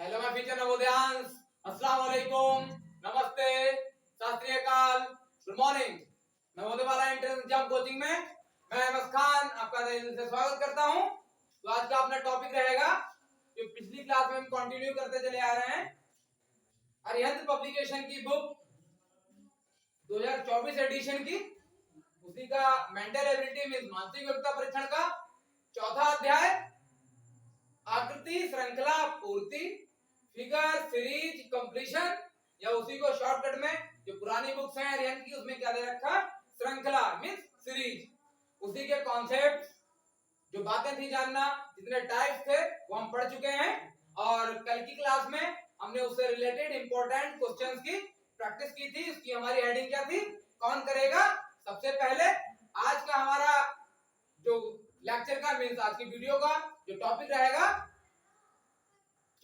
Hello my future नवोदयांस, अस्सलाम वालेकुम, नमस्ते, सत श्री अकाल, गुड मॉर्निंग। नवोदय वाला एंट्रेंस एग्जाम कोचिंग में मैं अहमद खान आपका तहे दिल से स्वागत करता हूं। तो आज का अपना टॉपिक रहेगा जो पिछली क्लास में हम कंटिन्यू करते चले आ रहे हैं, अरिहंत पब्लिकेशन की बुक 2024 एडिशन की, उसी का मेंटल एबिलिटी मींस मानसिक योग्यता परीक्षण का चौथा अध्याय आकृति श्रृंखला पूर्ति, फिगर सीरीज कंप्लीशन, या उसी को शॉर्टकट में जो पुरानी बुक्स हैं अरिहंत की उसमें क्या दे रखा, श्रृंखला मींस सीरीज, उसी के कॉन्सेप्ट जो बातें थी जानना, जितने टाइप्स थे वो हम पढ़ चुके हैं। और कल की क्लास में हमने उससे रिलेटेड इंपॉर्टेंट क्वेश्चंस की प्रैक्टिस की थी। उसकी हमारी हेडिंग क्या थी, कौन करेगा सबसे पहले। आज का हमारा जो लेक्चर का मींस आज की वीडियो का जो टॉपिक रहेगा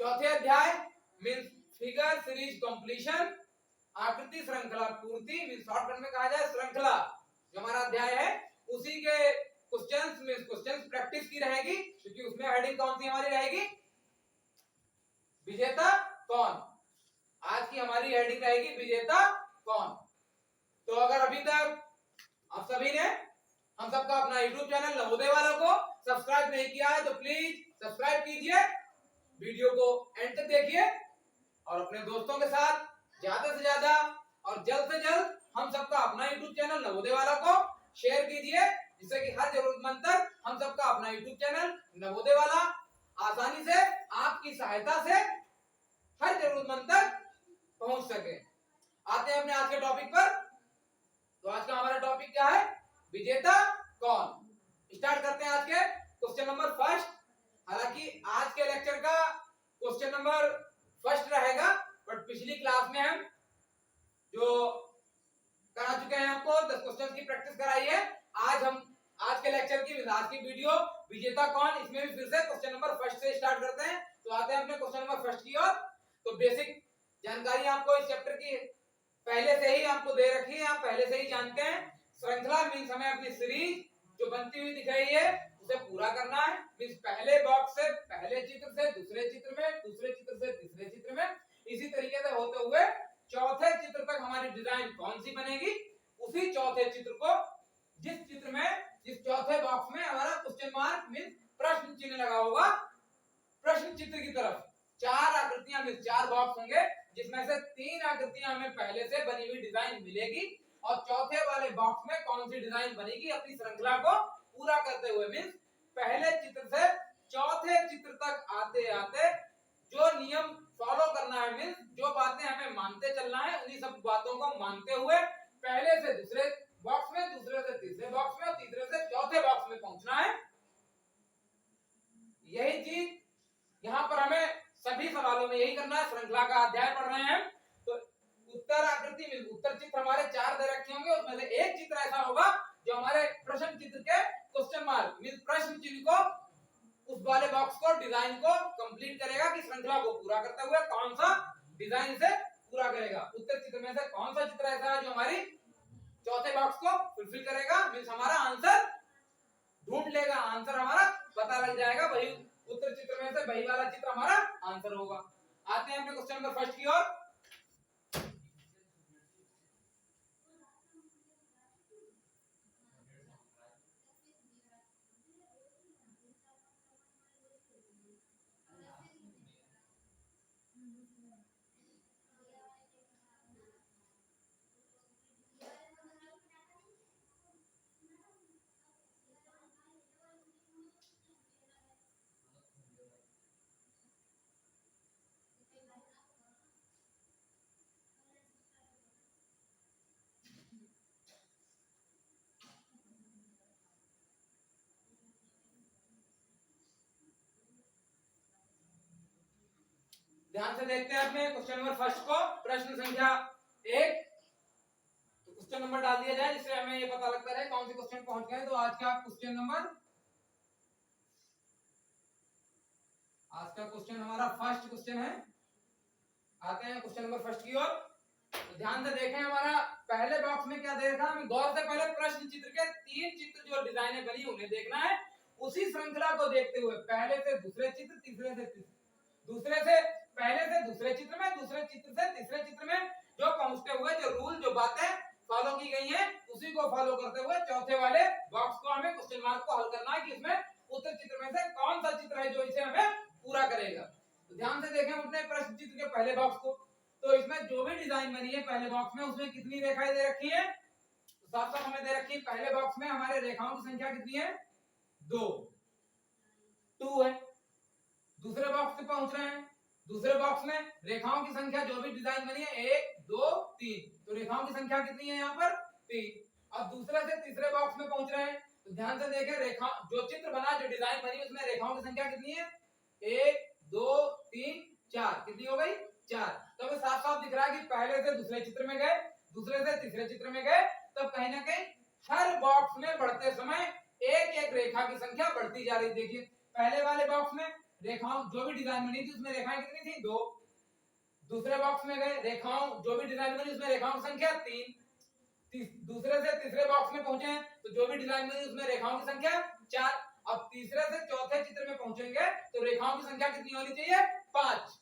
चौथे अध्याय मींस फिगर सीरीज कंप्लीशन, आकृति श्रृंखला पूर्ति मींस शॉर्टकट में कहा जाए श्रृंखला, जो हमारा अध्याय है उसी के क्वेश्चंस मींस क्वेश्चंस प्रैक्टिस की रहेगी, क्योंकि उसमें हेडिंग कौन सी हमारी रहेगी, विजेता कौन। आज की हमारी हेडिंग रहेगी विजेता कौन। तो अगर अभी तक आप सभी ने हम सबका अपना YouTube चैनल नवोदय वाला को सब्सक्राइब नहीं किया है तो प्लीज सब्सक्राइब कीजिए, वीडियो को एंड तक देखिए और अपने दोस्तों के साथ ज्यादा से ज्यादा और जल्द से जल्द हम सबका अपना YouTube चैनल नवोदय वाला को शेयर कीजिए, जिससे कि हर जरूरतमंद तक हम सबका अपना YouTube चैनल नवोदय वाला आसानी से आपकी सहायता से हर जरूरतमंद तक पहुंच सके। आते हैं अपने आज के टॉपिक पर। तो आज का हमारा टॉपिक क्या है, विजेता कौन। स्टार्ट करते हैं आज के क्वेश्चन नंबर फर्स्ट। हालांकि आज के लेक्चर का क्वेश्चन नंबर फर्स्ट रहेगा, बट पिछली क्लास में हम जो करा चुके हैं आपको 10 क्वेश्चन की प्रैक्टिस कराई है। आज के लेक्चर की आज की वीडियो विजेता कौन, इसमें भी फिर से क्वेश्चन नंबर फर्स्ट से स्टार्ट करते हैं। तो आते हैं अपने क्वेश्चन नंबर फर्स्ट की ओर। तो बेसिक जानकारी आपको इस चैप्टर की पहले से ही आपको दे रखी है, आप पहले से ही जानते हैं। श्रृंखला मींस हमें अपनी सीरीज जो बनती हुई दिख रही है उसे पूरा करना है। मींस पहले बॉक्स से पहले चित्र से दूसरे चित्र में, दूसरे चित्र से तीसरे चित्र में, इसी तरीके से होते हुए चौथे चित्र तक हमारी डिजाइन कौन सी बनेगी, उसी चौथे चित्र को जिस चौथे बॉक्स में हमारा क्वेश्चन मार्क मींस प्रश्न चिन्ह लगा होगा, प्रश्न चित्र की तरफ चार आकृतियां मींस चार बॉक्स होंगे, जिसमें से तीन आकृतियां हमें पहले से बनी हुई डिजाइन मिलेगी और चौथे वाले बॉक्स में कौन सी डिजाइन बनेगी अपनी श्रृंखला को पूरा करते हुए। मींस पहले चित्र से चौथे चित्र तक आते आते जो नियम फॉलो करना है, मींस जो बातें हमें मानते चलना है, उन्हीं सब बातों को मानते हुए पहले से दूसरे बॉक्स में, दूसरे से तीसरे बॉक्स में और तीसरे से चौथे बॉक्स में पहुंचना है। यही चीज यहाँ पर हमें सभी सवालों में यही करना है। श्रृंखला का अध्याय पढ़ रहे हैं तो उत्तर आकृति में उत्तर चित्र हमारे चार दे रखे होंगे, उसमें से एक चित्र ऐसा होगा जो हमारे प्रश्न चित्र के क्वेश्चन मार्क मींस प्रश्न चिन्ह को उस वाले बॉक्स को डिजाइन को कंप्लीट करेगा कि श्रृंखला को पूरा करते हुए कौन सा डिजाइन से पूरा करेगा। उत्तर चित्र में से कौन सा चित्र ऐसा है जो हमारी चौथे बॉक्स को फुलफिल करेगा, मींस हमारा आंसर ढूंढ लेगा, आंसर हमारा पता लग जाएगा, वही उत्तर चित्र में से वही वाला चित्र हमारा आंसर होगा। आते हैं अपने क्वेश्चन नंबर फर्स्ट की ओर। ध्यान से देखते हैं अपने क्वेश्चन नंबर फर्स्ट को, प्रश्न संख्या 1। तो क्वेश्चन नंबर डाल दिया जाए जिससे हमें ये पता लगता रहे कौन से क्वेश्चन पहुंच गए। तो आज का क्वेश्चन हमारा फर्स्ट क्वेश्चन है। आते हैं क्वेश्चन नंबर फर्स्ट की ओर। तो ध्यान से देखें, हमारा पहले बॉक्स में क्या दे रखा है, हमें गौर से पहले प्रश्न चित्र के तीन चित्र जो डिजाइने बनी उन्हें देखना है, उसी श्रृंखला को देखते हुए पहले से दूसरे चित्र, तीसरे से दूसरे से पहले से दूसरे चित्र में, दूसरे चित्र से तीसरे चित्र में जो पहुंचते हुए जो रूल जो बातें फॉलो की गई हैं उसी को फॉलो करते हुए चौथे वाले बॉक्स को हमें क्वेश्चन मार्क को हल करना है कि इसमें उत्तर चित्र में से कौन सा चित्र है जो इसे हमें पूरा करेगा। तो ध्यान से देखें अपने प्रश्न चित्र के पहले बॉक्स को। तो इसमें जो भी डिजाइन बनी है पहले बॉक्स में उसमें कितनी रेखाएं दे रखी है? तो साफ साफ हमें दे रखी है पहले बॉक्स में हमारे रेखाओं की संख्या कितनी है? 2 है। दूसरे बॉक्स पे पहुंच रहे हैं, दूसरे बॉक्स में रेखाओं की संख्या जो भी डिजाइन बनी है 1 2 3, तो रेखाओं की संख्या कितनी है यहाँ पर? 3। अब दूसरे से तीसरे बॉक्स में पहुंच रहे हैं तो ध्यान से देखें रेखा जो चित्र बना जो डिजाइन बनी उसमें रेखाओं की संख्या कितनी है? 1 2 3 4, कितनी हो गई? 4। तो हमें साफ साफ दिख रहा है कि पहले से दूसरे चित्र में गए, दूसरे से तीसरे चित्र में गए, तब कहीं ना कहीं हर बॉक्स में बढ़ते समय एक एक रेखा की संख्या बढ़ती जा रही। देखिए पहले वाले बॉक्स में रेखाओं जो भी डिजाइन बनी थी उसमें रेखाएं कितनी थी? 2। दूसरे बॉक्स में गए रेखाओं जो भी डिजाइन बनी उसमें रेखाओं की संख्या 3। दूसरे से तीसरे बॉक्स में पहुंचे हैं तो जो भी डिजाइन बनी उसमें रेखाओं की संख्या 4। अब तीसरे से चौथे चित्र में पहुंचेंगे तो रेखाओं की संख्या कितनी होनी चाहिए? 5।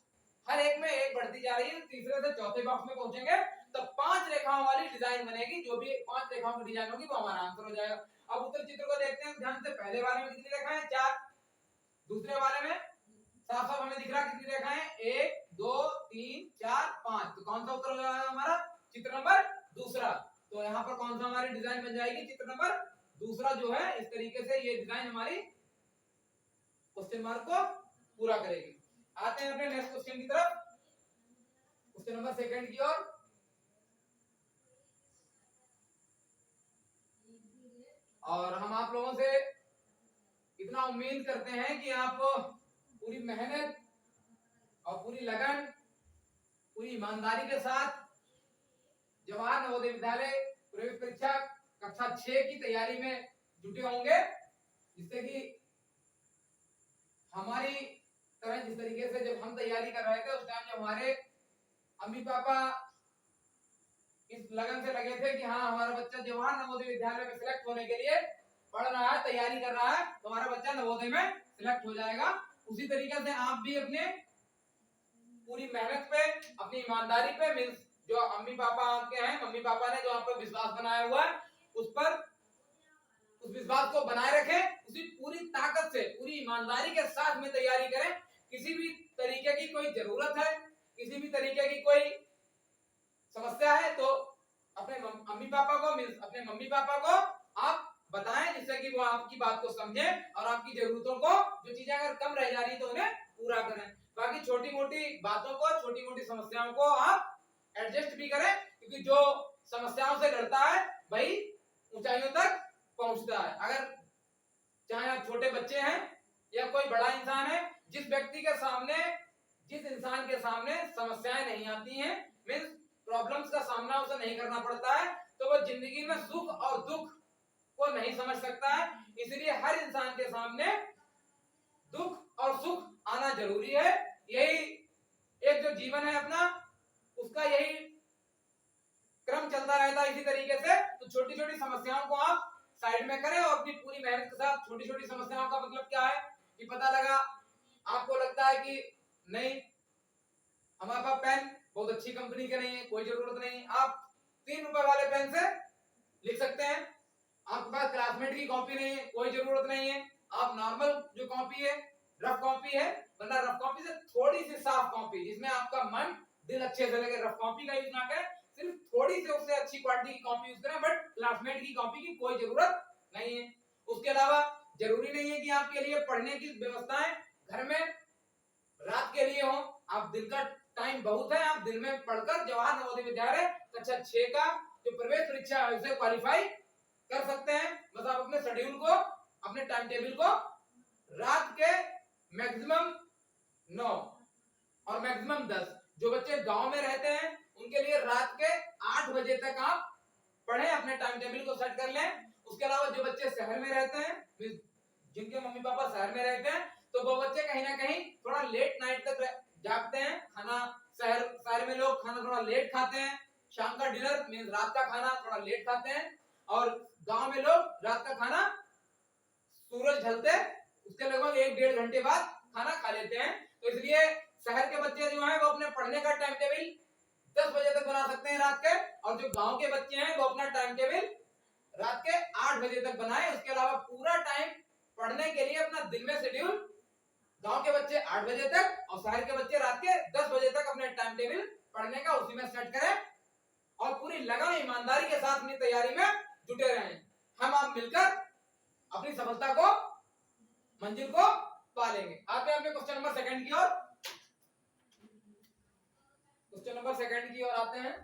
हर एक में एक बढ़ती जा रही है। तीसरे से चौथे बॉक्स में पहुंचेंगे तो 5 रेखाओं वाली डिजाइन बनेगी। जो भी 5 रेखाओं की डिजाइन होगी वो हमारा आंसर हो जाएगा। अब उत्तर चित्र को देखते हैं ध्यान से। पहले वाले में कितनी रेखाएं? 4। दूसरे वाले में साफ साफ हमें दिख रहा है कितनी रेखाएं? 1 2 3 4 5। तो कौन सा उत्तर हो जाएगा हमारा? चित्र नंबर दूसरा। तो यहाँ पर कौन सा हमारी डिजाइन बन जाएगी? चित्र नंबर दूसरा जो है इस तरीके से ये डिजाइन हमारी क्वेश्चन मार्क को पूरा करेगी। आते हैं अपने नेक्स्ट क्वेश्चन की तरफ, क्वेश्चन नंबर सेकंड की ओर। और हम आप लोगों से इतना उम्मीद करते हैं कि आप पूरी मेहनत और पूरी लगन, पूरी ईमानदारी के साथ जवाहर नवोदय विद्यालय प्रवेश परीक्षा कक्षा 6 की तैयारी में जुटे होंगे, जिससे कि हमारी तरह जिस तरीके से जब हम तैयारी कर रहे थे उस टाइम जब हमारे अम्मी पापा इस लगन से लगे थे कि हाँ हमारा बच्चा जवाहर नवोदय विद्यालय में सिलेक्ट होने के लिए पढ़ रहा है, तैयारी कर रहा है, तो हमारा बच्चा नवोदय में सिलेक्ट हो जाएगा। उसी तरीके से आप भी अपने पूरी मेहनत पे, अपनी ईमानदारी पे, मींस जो अम्मी पापा आपके हैं, मम्मी पापा ने जो आप पर विश्वास बनाया हुआ है उस पर उस विश्वास को बनाए रखें। उसी पूरी ताकत से पूरी ईमानदारी के साथ में तैयारी करें। किसी भी तरीके की कोई जरूरत है, किसी भी तरीके की कोई समस्या है तो अपने अम्मी पापा को मींस अपने मम्मी पापा को आप बताएं, जिससे कि वो आपकी बात को समझें और आपकी जरूरतों को, जो चीजें अगर कम रह जा रही तो उन्हें पूरा करें। बाकी छोटी मोटी बातों को, छोटी मोटी समस्याओं को आप एडजस्ट भी करें, क्योंकि जो समस्याओं से लड़ता है वही ऊंचाइयों तक पहुंचता है। अगर चाहे आप छोटे बच्चे हैं या कोई बड़ा इंसान है, जिस व्यक्ति के सामने, जिस इंसान के सामने समस्याएं नहीं आती हैं, मींस प्रॉब्लम्स का सामना उसे नहीं करना पड़ता है, तो वो जिंदगी में सुख और दुख को नहीं समझ सकता है। इसलिए हर इंसान के सामने दुख और सुख आना जरूरी है। यही एक जो जीवन है अपना, उसका यही क्रम चलता रहता है इसी तरीके से। तो छोटी छोटी समस्याओं को आप साइड में करें और अपनी पूरी मेहनत के साथ। छोटी छोटी समस्याओं का मतलब क्या है कि पता लगा आपको लगता है कि नहीं हमारे पास पेन बहुत अच्छी कंपनी के नहीं है, कोई जरूरत नहीं, आप 3 रुपए वाले पेन से लिख सकते हैं। आपके पास क्लासमेट की कॉपी नहीं है, कोई जरूरत नहीं है, आप नॉर्मल जो कॉपी है, रफ कॉपी है, वरना रफ कॉपी से थोड़ी सी साफ कॉपी जिसमें आपका मन दिल अच्छे से लगे, रफ कॉपी का यूज ना करें, सिर्फ थोड़ी सी उससे अच्छी क्वालिटी की कॉपी यूज करें, बट क्लासमेट की कॉपी की कोई जरूरत नहीं है। उसके अलावा जरूरी नहीं है कि आपके लिए पढ़ने की व्यवस्थाएं घर में रात के लिए हो, आप दिन का टाइम बहुत है, आप दिन में पढ़कर जवाहर नवोदय विद्यालय कक्षा 6 का जो प्रवेश परीक्षा है उसे क्वालिफाई कर सकते हैं। बस आप अपने शेड्यूल को, अपने टाइम टेबल को रात के मैक्सिमम 9 और मैक्सिमम 10, जो बच्चे गांव में रहते हैं उनके लिए रात के 8 बजे तक आप पढ़ें, अपने टाइम टेबल को सेट कर लें। उसके अलावा जो बच्चे शहर में रहते हैं, जिनके मम्मी पापा शहर में रहते हैं, तो वो बच्चे कहीं ना कहीं थोड़ा लेट नाइट तक जागते हैं। खाना शहर में लोग खाना थोड़ा लेट खाते हैं, शाम का डिनर मींस रात का खाना थोड़ा लेट खाते हैं, और गांव में लोग रात का खाना सूरज ढलते उसके लगभग 1-1.5 घंटे बाद खाना खा लेते हैं। तो इसलिए शहर के बच्चे जो हैं वो अपने पढ़ने का टाइम टेबल 10 बजे तक बना सकते हैं रात के, और जो गांव के बच्चे हैं वो अपना टाइम टेबल रात के 8 बजे तक बनाए। उसके अलावा पूरा टाइम पढ़ने के लिए अपना दिन में शेड्यूल गांव के बच्चे 8 बजे तक और शहर के बच्चे रात के 10 बजे तक अपने टाइम टेबल पढ़ने का उसी में सेट करें और पूरी लगन ईमानदारी के साथ अपनी तैयारी में जुटे रहें। हम आप मिलकर अपनी सफलता को, मंजिल को पालेंगे। आते हैं अपने क्वेश्चन नंबर सेकंड की ओर। क्वेश्चन नंबर सेकंड की ओर आते हैं।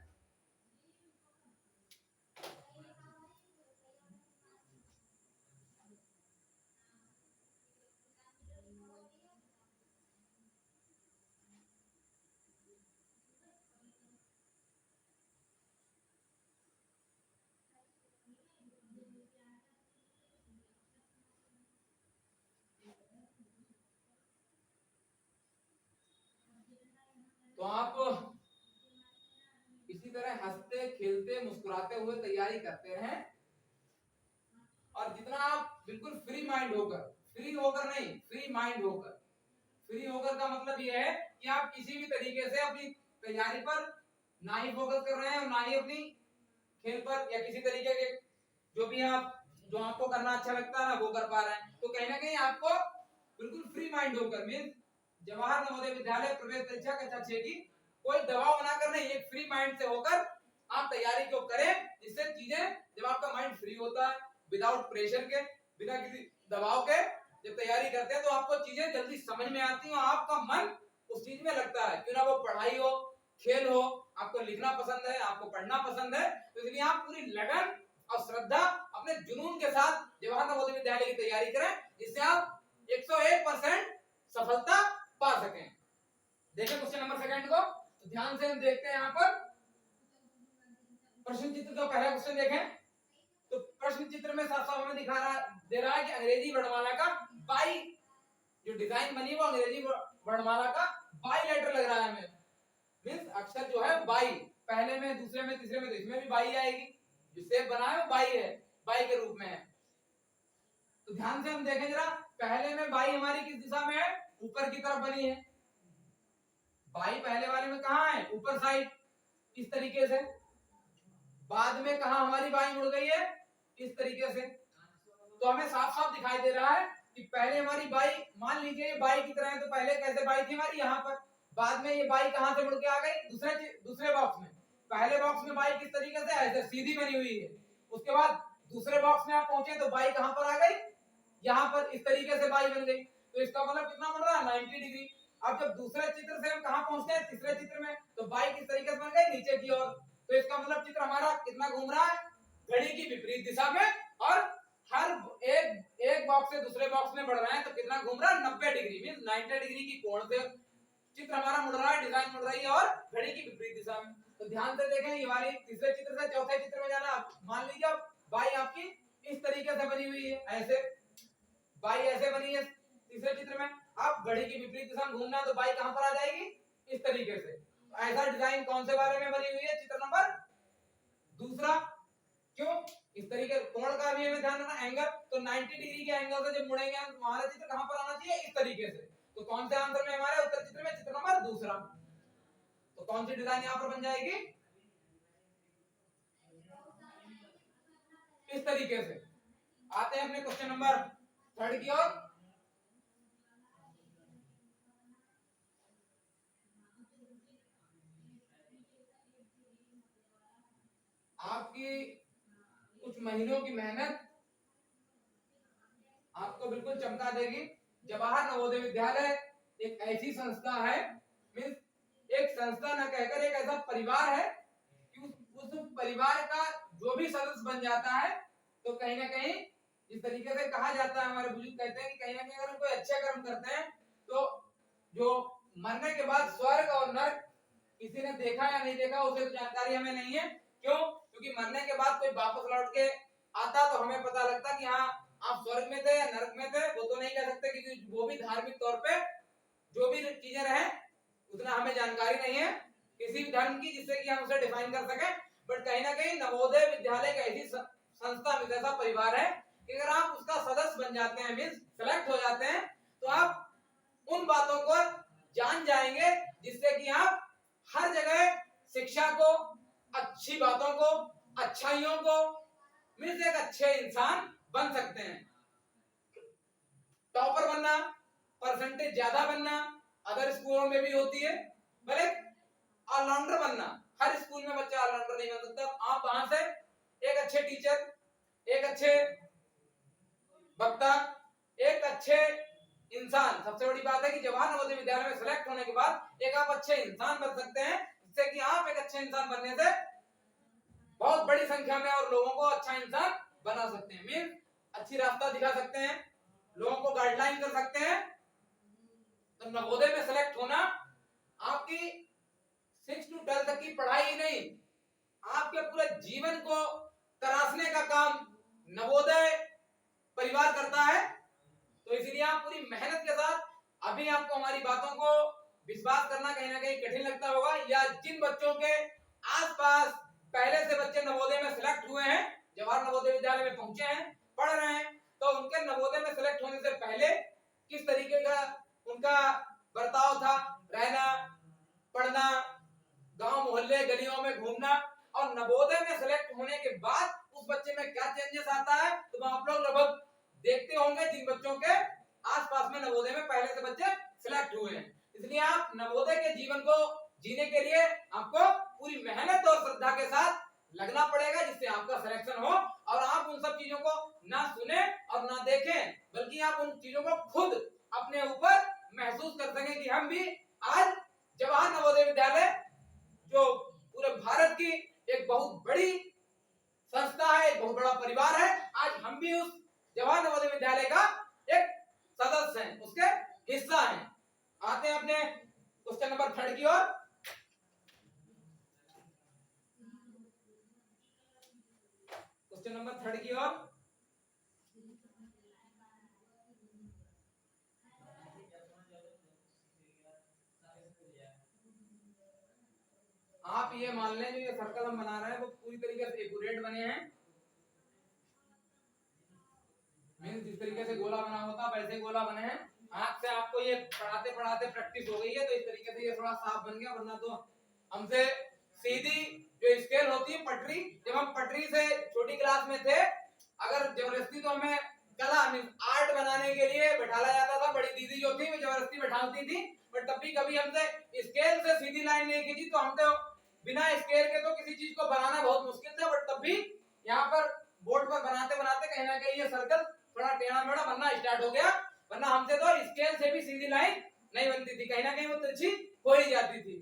तो आप इसी तरह हंसते खेलते मुस्कुराते हुए तैयारी करते रहें और जितना आप बिल्कुल फ्री माइंड होकर, फ्री होकर नहीं, फ्री माइंड होकर, फ्री होकर का मतलब यह है कि आप किसी भी तरीके से अपनी तैयारी पर ना ही फोकस कर रहे हैं और ना ही अपनी खेल पर या किसी तरीके के जो भी आप, जो आपको करना अच्छा लगता है ना वो कर पा रहे हैं। तो कहीं ना कहीं आपको बिल्कुल फ्री माइंड होकर, मींस जवाहर नवोदय विद्यालय प्रवेश परीक्षा कक्षा 6 की कोई दबाव बनाकर नहीं, एक फ्री माइंड से होकर आप तैयारी को करें। इससे चीजें, जब आपका माइंड फ्री होता है, विदाउट प्रेशर के, बिना किसी दबाव के जब तैयारी करते हैं तो आपको चीजें जल्दी समझ में आती हैं और आपका मन उस चीज में लगता है। क्यों ना वो पढ़ाई हो, खेल हो, आपको लिखना पसंद है, आपको पढ़ना पसंद है, तो इसलिए आप पूरी लगन और श्रद्धा अपने जुनून के साथ जवाहर नवोदय विद्यालय की तैयारी करें, जिससे आप 101% सफलता पा सकें। देखें क्वेश्चन नंबर सेकंड को, तो ध्यान से हम देखते हैं। यहाँ पर प्रश्न चित्र का पहला क्वेश्चन देखें। तो प्रश्न चित्र में साफ साफ हमें दिखा रहा दे रहा है कि अंग्रेजी वर्णमाला का बाई, जो डिजाइन बनी वो अंग्रेजी वर्णमाला का बाई लेटर लग रहा है हमें। मींस अक्षर जो है बाई, पहले में, दूसरे में, तीसरे में, तो इसमें भी बाई आएगी। जो शेप बना है वो बाई है, बाई के रूप में है। तो ध्यान से हम देखें जरा, पहले में बाई हमारी किस दिशा में है? ऊपर की तरफ बनी है। बाई पहले वाले में कहां है? ऊपर साइड, इस तरीके से। बाद में कहा हमारी बाई मुड़ गई है? इस तरीके से। तो हमें साफ साफ दिखाई दे रहा है कि पहले हमारी बाई, मान लीजिए ये बाई की तरह है, तो पहले कैसे बाई थी हमारी? यहाँ पर। बाद में ये बाई कहां से मुड़ के आ गई? दूसरे बॉक्स में। पहले बॉक्स में बाई किस तरीके से? ऐसे सीधी बनी हुई है। उसके बाद दूसरे बॉक्स में आप पहुंचे तो बाई कहां पर आ गई? यहाँ पर इस तरीके से बाई बन गई। तो इसका मतलब कितना मुड़ रहा है? 90 डिग्री। अब जब दूसरे चित्र से हम कहां पहुंचते हैं? तीसरे चित्र में, तो बाई किस तरीके से बन गई? नीचे की ओर। तो इसका मतलब चित्र हमारा कितना घूम रहा है? घड़ी की विपरीत दिशा में। और हर एक बॉक्स से दूसरे बॉक्स में बढ़ रहे हैं, तो कितना घूम रहा है? 90 डिग्री, मींस 90 डिग्री की कोण से चित्र हमारा मुड़ रहा है, डिजाइन मुड़ रही है और घड़ी की विपरीत दिशा में। तो ध्यान से देखें, ये वाली तीसरे चित्र से चौथे चित्र में जाना। मान लीजिए बाई आपकी इस तरीके से बनी हुई है, ऐसे बाई ऐसे बनी है तीसरे चित्र में। अब घड़ी की विपरीत दिशा में घूमना, तो बाई कहां पर आ जाएगी? इस तरीके से। तो ऐसा डिजाइन कौन से वाले में बनी हुई है? चित्र नंबर दूसरा। क्यों? इस तरीके कोण का भी हमें ध्यान रखना, एंगल। तो 90 डिग्री के एंगल से जब मुड़ेंगे हमारा चित्र कहां पर आना चाहिए? इस तरीके से। तो कौन से आंसर में हमारे उत्तर चित्र में? चित्र नंबर दूसरा। तो कौन सी डिजाइन यहां पर बन जाएगी? इस तरीके से। आते हैं अपने क्वेश्चन नंबर थर्ड की ओर। आपकी कुछ महीनों की मेहनत आपको बिल्कुल चमका देगी। जवाहर नवोदय विद्यालय एक ऐसी संस्था है, मींस एक संस्था न कहकर एक ऐसा परिवार है कि उस परिवार का जो भी सदस्य बन जाता है, तो कहीं ना कहीं इस तरीके से कहा जाता है, हमारे बुजुर्ग कहते हैं कि कहीं ना कहीं अगर हम कोई अच्छे कर्म करते हैं तो जो मरने के बाद स्वर्ग और नरक किसी ने देखा या नहीं देखा उसे तो जानकारी हमें नहीं है। क्यों? क्योंकि मरने के बाद कोई वापस लौट के आता तो हमें पता लगता कि हाँ आप स्वर्ग में थे या नरक में थे, वो तो नहीं कह सकते क्योंकि वो भी धार्मिक तौर पे जो भी चीजें रहे उतना हमें जानकारी नहीं है किसी भी धर्म की जिससे कि हम उसे डिफाइन कर सके। बट कहीं ना कहीं नवोदय विद्यालय एक ऐसी संस्था, ऐसा परिवार है कि अगर आप उसका सदस्य बन जाते हैं, मींस सेलेक्ट हो जाते हैं, तो आप उन बातों को जान जाएंगे, जिससे कि आप हर जगह शिक्षा को, अच्छी बातों को, अच्छाइयों को मिल एक अच्छे इंसान बन सकते हैं। टॉपर बनना, परसेंटेज ज्यादा बनना अदर स्कूलों में भी होती है, पर एक ऑलराउंडर बनना, हर स्कूल में बच्चा ऑलराउंडर नहीं बन सकता। आप वहां से एक अच्छे टीचर, एक अच्छे वक्ता, एक अच्छे इंसान, सबसे बड़ी बात है कि जवाहर नवोदय विद्यालय में सिलेक्ट होने के बाद एक आप अच्छे इंसान बन सकते हैं, जिससे कि आप एक अच्छे इंसान बनने से बहुत बड़ी संख्या में और लोगों को अच्छा इंसान बना सकते हैं, मीन अच्छी रास्ता दिखा सकते हैं, लोगों को गाइडलाइन कर सकते हैं। तो नवोदय में सिलेक्ट होना आपकी 6 to 12 तक की पढ़ाई ही नहीं, आपके पूरे जीवन को तराशने का काम नवोदय परिवार करता है। तो इसलिए आप पूरी मेहनत के साथ, अभी आपको हमारी बातों को विश्वास करना कहीं ना कहीं कठिन लगता होगा, या जिन बच्चों के आसपास पहले से बच्चे नवोदय में सिलेक्ट हुए हैं, जवाहर नवोदय विद्यालय में पहुंचे हैं, पढ़ रहे हैं, तो उनके नवोदय में सिलेक्ट होने से पहले किस तरीके का उनका बर्ताव था, रहना, पढ़ना, गांव मोहल्ले गलियों में घूमना, और नवोदय में सिलेक्ट होने के बाद उस बच्चे में क्या चेंजेस आता है, तो आप लोग लगभग देखते होंगे जिन बच्चों के आसपास में नवोदय में पहले से बच्चे सिलेक्ट हुए हैं। इसलिए आप नवोदय के जीवन को जीने के लिए आपको पूरी मेहनत और श्रद्धा के साथ लगना पड़ेगा, जिससे आपका सिलेक्शन हो और आप उन सब चीजों को ना सुने और ना देखें, बल्कि आप उन चीजों को खुद अपने ऊपर महसूस कर सकें कि हम भी आज जवाहर नवोदय विद्यालय, जो पूरे भारत की एक बहुत बड़ी संस्था है, एक बहुत बड़ा परिवार है, आज हम भी उस जवाहर नवोदय विद्यालय का एक सदस्य हैं, उसके हिस्सा हैं। आते हैं अपने क्वेश्चन नंबर 3 की ओर। क्वेश्चन नंबर 3 की ओर आप ये मान लें, जो ये सर्कल हम बना रहे हैं वो पूरी तरीके से एक्यूरेट बने हैं, मींस जिस तरीके से गोला बना होता वैसे गोला बने हैं। हाथ से आपको ये पढ़ाते पढ़ाते प्रैक्टिस हो गई है, तो इस तरीके से ये थोड़ा साफ बन गया, वरना तो हमसे सीधी जो स्केल होती है पटरी, जब हम पटरी से छोटी क्लास में थे, अगर जबरदस्ती तो हमें कला मींस आर्ट बनाने के लिए बैठाला जाता था, बड़ी दीदी जो थी वो जबरदस्ती बैठाती थी, बट तब भी कभी हमसे स्केल से सीधी लाइन नहीं खींची, तो हम तो बिना स्केल के तो किसी चीज को बनाना बहुत मुश्किल था, बट तब भी यहाँ पर बोर्ड पर बनाते बनाते कहीं ना कहीं ये सर्कल थोड़ा टेढ़ा मेढ़ा बनना स्टार्ट हो गया, वरना हमसे तो स्केल से भी सीधी लाइन नहीं बनती थी, कहीं ना कहीं वो तिरछी हो ही जाती थी।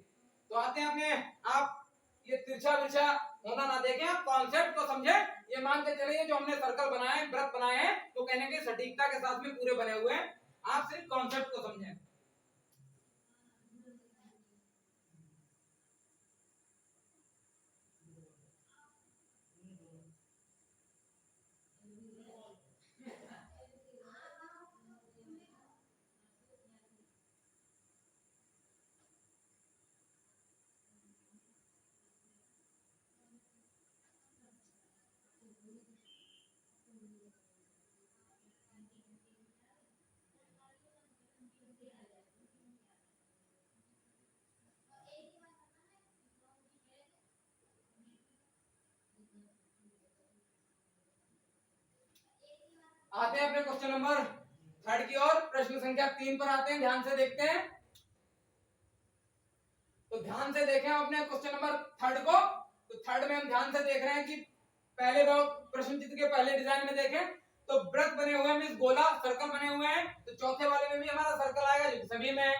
तो आते हैं अपने, आप ये तिरछा विरछा होना ना देखें, आप कॉन्सेप्ट को समझें, ये मान के चलिए जो हमने सर्कल बनाए हैं, वृत्त बनाए हैं, तो कहने के सटीकता के साथ में पूरे बने हुए हैं, आप सिर्फ कॉन्सेप्ट को समझें। आते हैं अपने क्वेश्चन नंबर 3 की ओर, प्रश्न संख्या 3 पर आते हैं, ध्यान से देखते हैं। तो ध्यान से देखें अपने क्वेश्चन नंबर 3 को। तो 3 में हम ध्यान से देख रहे हैं कि पहले प्रश्न चित्र के पहले डिजाइन में देखें तो वृत्त बने हुए हैं, मींस गोला सर्कल बने हुए हैं, तो चौथे वाले में भी हमारा सर्कल आएगा जो सभी में है।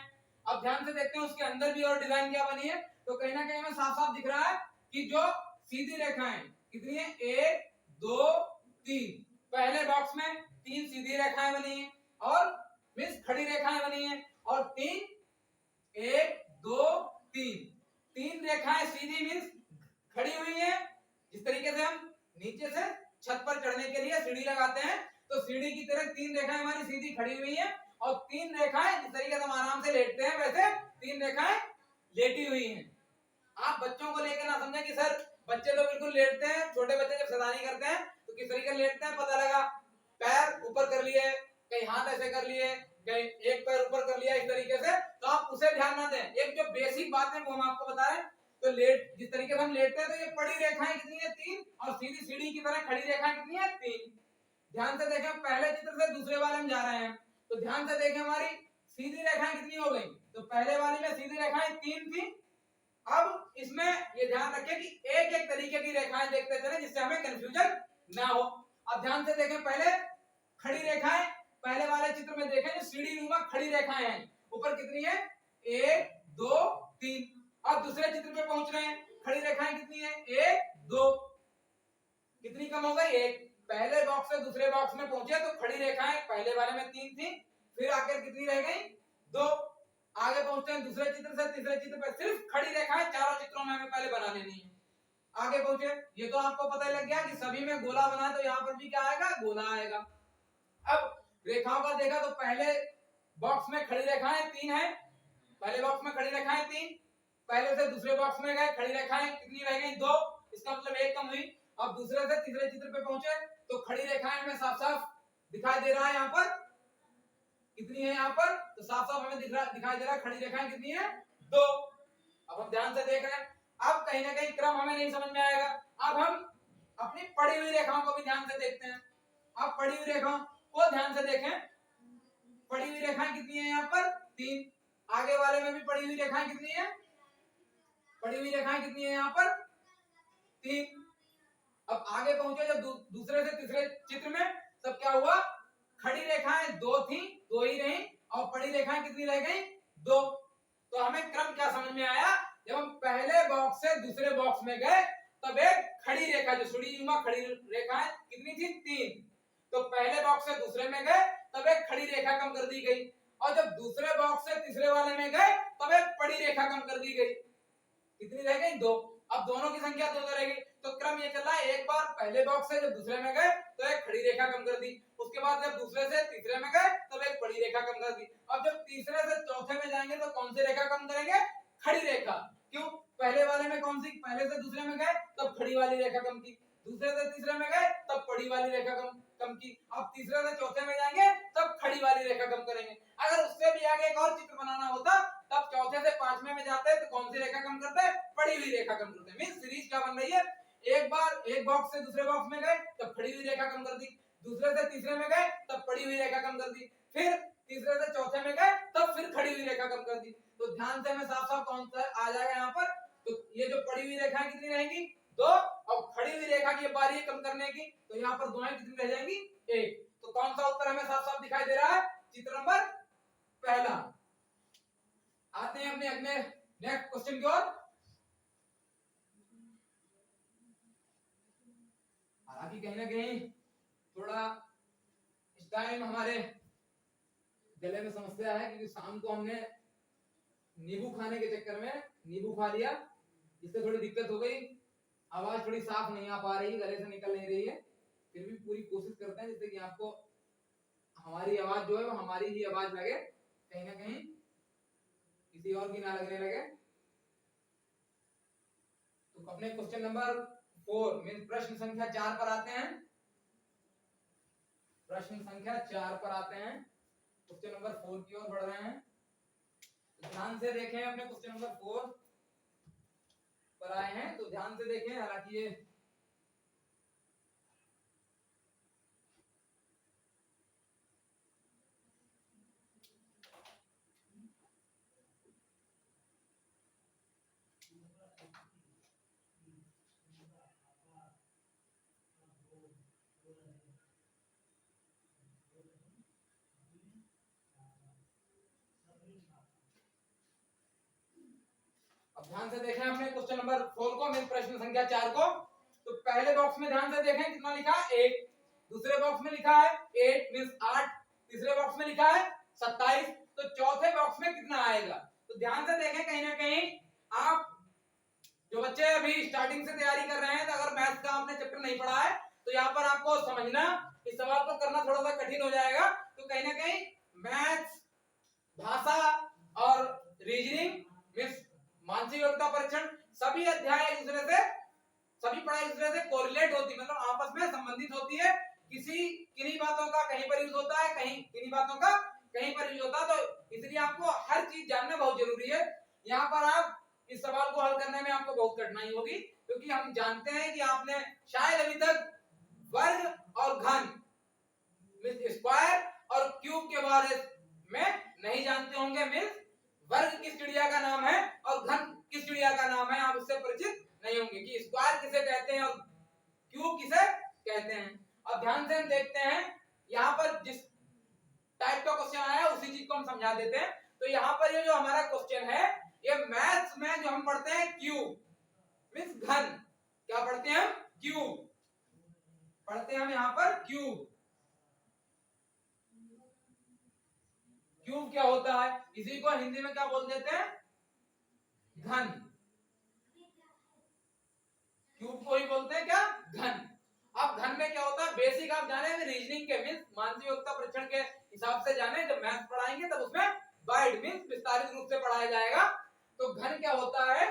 अब ध्यान से देखते हैं उसके अंदर भी और डिजाइन क्या बनी है, तो कहीं ना कहीं हमें साफ साफ दिख रहा है कि जो सीधी रेखाएं कितनी है, 1 2 3, पहले बॉक्स में 3 सीधी रेखाएं बनी है और मींस खड़ी रेखाएं बनी है, और 3 1 2 3 रेखाएं सीधी मींस खड़ी हुई है। जिस तरीके से हम नीचे से छत पर चढ़ने के लिए सीढ़ी लगाते हैं, तो सीढ़ी की तरह 3 रेखाएं हमारी सीधी खड़ी हुई है, और 3 रेखाएं जिस तरीके से हम आराम से लेटते हैं वैसे 3 रेखाएं लेटी हुई हैं। आप बच्चों को लेकर ना समझें कि सर बच्चे तो बिल्कुल लेटते हैं, छोटे बच्चे जब शैतानी करते हैं तो किस तरीके से लेटते हैं, पता लगा पैर ऊपर कर लिए, कहीं हाथ ऐसे कर लिए, कहीं एक पैर ऊपर कर लिया, इस तरीके से, तो आप उसे ध्यान ना दें, एक जो बेसिक बात है वो हम आपको बता रहे हैं। तो लेट जिस तरीके से हम लेटते हैं तो ये पड़ी रेखाएं कितनी है 3 और सीधी सीढ़ी की तरह खड़ी रेखाएं कितनी है 3। ध्यान से देखें पहले चित्र से दूसरे वाले में जा रहे हैं तो ध्यान से देखें हमारी सीधी रेखाएं कितनी हो गई, तो पहले वाले में सीधी रेखाएं 3 थी। अब इसमें ये ध्यान रखें कि एक एक तरीके की रेखाएं देखते चले जिससे हमें कंफ्यूजन ना हो। अब ध्यान से देखें पहले खड़ी रेखाएं, पहले वाले चित्र में देखें जो सीढ़ी नुमा खड़ी रेखाएं हैं ऊपर कितनी है 1 2 3। अब दूसरे चित्र पे पहुंच रहे हैं, खड़ी रेखाएं कितनी है 1 2, कितनी कम हो गई 1। पहले बॉक्स से दूसरे बॉक्स में पहुंचे तो खड़ी रेखाएं पहले वाले में 3 थी, फिर आकर कितनी रह गई 2। आगे पहुंचते हैं दूसरे चित्र से तीसरे चित्र पे, सिर्फ खड़ी रेखाएं चारों चित्रों में हमें पहले बना लेनी है। आगे पहुंचे, ये तो आपको पता ही लग गया कि सभी में गोला बना है तो यहाँ पर भी क्या आएगा गोला आएगा। अब रेखाओं का देखा तो पहले बॉक्स में खड़ी रेखाएं 3 है, पहले बॉक्स में खड़ी रेखाएं 3, पहले से दूसरे बॉक्स में गए खड़ी रेखाएं कितनी रह गई 2, इसका मतलब 1 कम हुई। अब दूसरे से तीसरे चित्र पे पहुंचे तो खड़ी रेखाएं हमें साफ साफ दिखाई दे रहा है, यहाँ पर कितनी है, यहाँ पर तो साफ साफ हमें दिखाई दे रहा है खड़ी रेखाएं कितनी है 2। अब हम ध्यान से देख रहे हैं, अब कहीं ना कहीं क्रम हमें नहीं समझ में आएगा। अब हम अपनी पड़ी हुई रेखाओं को भी ध्यान से देखते हैं। अब पड़ी हुई रेखाओं को ध्यान से देखें, पड़ी हुई रेखाएं कितनी है यहाँ पर 3, आगे वाले में भी पड़ी हुई रेखाएं कितनी है, पड़ी हुई रेखाएं कितनी है यहाँ पर 3। अब आगे पहुंचे जब दूसरे से तीसरे चित्र में तब क्या हुआ, खड़ी रेखाएं 2 थी 2 ही रही और पड़ी रेखाएं कितनी रह गई 2। तो हमें क्रम क्या समझ में आया, जब हम पहले बॉक्स से दूसरे बॉक्स में गए तब एक खड़ी रेखा जो सुड़ीनुमा खड़ी रेखाएं कितनी थी 3, तो पहले बॉक्स से दूसरे में गए तब एक खड़ी रेखा कम कर दी गई और जब दूसरे बॉक्स से तीसरे वाले में गए तब एक पड़ी रेखा कम कर दी गई, कितनी रह गई 2। अब दोनों की संख्या 2 रहेगी, तो क्रम ये चल रहा है, एक बार पहले बॉक्स से जब दूसरे में गए तो एक खड़ी रेखा कम कर दी, उसके बाद जब दूसरे से तीसरे में गए तब एक बड़ी रेखा कम कर दी। अब जब तीसरे से चौथे में जाएंगे तो कौन सी रेखा कम करेंगे, खड़ी रेखा। क्यों, पहले वाले में कौन सी, पहले से दूसरे में गए तब खड़ी वाली रेखा कम की, दूसरे से तीसरे में गए तब बड़ी वाली रेखा कम की, अब तीसरे से चौथे में जाएंगे तब खड़ी वाली रेखा कम करेंगे। अगर उससे भी आगे एक और चित्र बनाना होता तब चौथे से पांचवें में जाते तो कौन सी रेखा कम करते, पड़ी हुई रेखा कम करते। मींस सीरीज क्या बन रही है, एक बार एक बॉक्स से दूसरे बॉक्स में गए तब खड़ी हुई रेखा कम कर दी, दूसरे से तीसरे में गए तब पड़ी हुई रेखा कम कर दी, फिर तीसरे से चौथे में गए तब फिर खड़ी हुई रेखा कम कर दी। तो ध्यान से हमें साफ साफ कौन सा आ जाएगा यहाँ पर, तो ये जो पड़ी हुई रेखाएं कितनी रहेंगी 2 और खड़ी हुई रेखा की बारी है कम करने की, तो यहाँ पर दोनों कितनी रह जाएंगी 1। तो कौन सा उत्तर हमें साफ साफ दिखाई दे रहा है, चित्र नंबर पहला। आते हैं अपने अगले नेक्स्ट क्वेश्चन की ओर। हालांकि कहीं ना कहीं थोड़ा इस टाइम हमारे गले में समस्या है क्योंकि शाम को हमने नींबू खाने के चक्कर में नींबू खा लिया, इससे थोड़ी दिक्कत हो गई, आवाज थोड़ी साफ नहीं आ पा रही, गले से निकल नहीं रही है। फिर भी पूरी कोशिश करते हैं जिससे कि आपको हमारी आवाज जो है वो हमारी ही आवाज लगे, कहीं ना कहीं किसी और की ना लगने लगे। तो अपने क्वेश्चन नंबर 4 मीन प्रश्न संख्या 4 पर आते हैं। प्रश्न संख्या 4 पर आते हैं, क्वेश्चन नंबर 4 की ओर बढ़ रहे हैं। ध्यान से देखें, अपने क्वेश्चन नंबर 4 पर आए हैं तो ध्यान से देखें। हालांकि ये अब ध्यान से देखें अपने क्वेश्चन नंबर 4 को, मीन प्रश्न संख्या 4 को। तो पहले बॉक्स में ध्यान से देखें कितना लिखा है 1, दूसरे बॉक्स में लिखा है 8 मींस 8, तीसरे बॉक्स में लिखा है 27, तो चौथे बॉक्स में कितना आएगा। तो ध्यान से देखें, कहीं ना कहीं आप जो बच्चे अभी स्टार्टिंग से तैयारी कर रहे हैं तो अगर मैथ्स का आपने चैप्टर नहीं पढ़ा है तो यहाँ पर आपको समझना, इस सवाल को करना थोड़ा सा कठिन हो जाएगा। तो कहीं ना कहीं मैथ्स, भाषा और रीजनिंग मींस मानसिक योग्यता परीक्षण, सभी अध्याय एक दूसरे से, सभी पढ़ाई दूसरे से कोरिलेट होती है, मतलब आपस में संबंधित होती है। किन्हीं बातों का कहीं पर यूज होता है, कहीं किन्हीं बातों का कहीं पर यूज होता, तो इसलिए आपको हर चीज जानना बहुत जरूरी है। यहाँ पर आप इस सवाल को हल करने में आपको बहुत कठिनाई होगी, क्योंकि हम जानते हैं कि आपने शायद अभी तक वर्ग और घन स्क्वायर और क्यूब के बारे में नहीं जानते होंगे। मीन्स वर्ग किस चिड़िया का नाम है और घन किस चिड़िया का नाम है, आप उससे परिचित नहीं होंगे कि स्क्वायर किसे कहते हैं और क्यूब किसे कहते हैं। अब ध्यान से हम देखते हैं, यहाँ पर जिस टाइप का क्वेश्चन आया है उसी चीज को हम समझा देते हैं। तो यहाँ पर ये जो हमारा क्वेश्चन है, ये मैथ्स में जो हम पढ़ते हैं क्यूब मीन्स घन, क्या पढ़ते हैं हम, क्यूब पढ़ते हैं हम यहाँ पर क्यूब। क्यूब क्या होता है, इसी को हिंदी में क्या बोल देते हैं, घन। क्यूब को ही बोलते हैं क्या, घन। अब घन में क्या होता है, बेसिक आप जाने में रीजनिंग के मीन्स मानसिक योग्यता परीक्षण के हिसाब से जाने, जब मैथ पढ़ाएंगे तब उसमें वाइड मीन्स विस्तारित रूप से पढ़ाया जाएगा। तो घन क्या होता है,